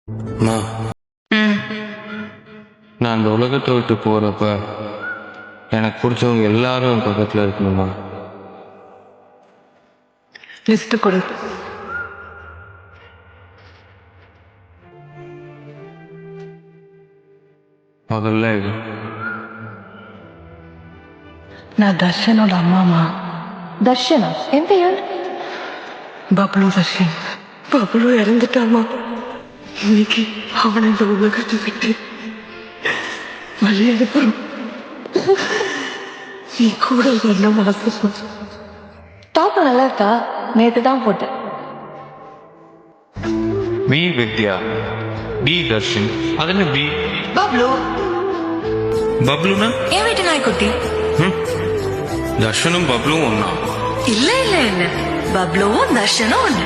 அம்மா, நான் இந்த உலகத்தை விட்டு போறப்ப எனக்கு பிடிச்சவங்க எல்லாரும் என் பக்கத்துல இருக்கணுமா? லிஸ்ட் கொடு. முதல்ல இது. நான் தர்ஷனோட அம்மாமா. தர்ஷனா எந்த யார்? பப்ளு தர்ஷன். பப்ளு இறந்துட்டாமா. இன்னைக்கு அவனை இந்த உலகத்தை விட்டு வழி அனுப்புறோம். நீ கூட வரணும் ஆசைப்படுற. டாப் நல்லா இருக்கா? நேற்று தான் போட்டேன். V Vidya, D Darshan. அது என்ன பி? பப்ளு பப்ளுனா? என் வீட்டு நாய்க்குட்டி. தர்ஷனும் பப்ளுவும் ஒண்ணா? இல்ல இல்ல இல்ல, பப்ளுவும் தர்ஷனும் ஒண்ணு.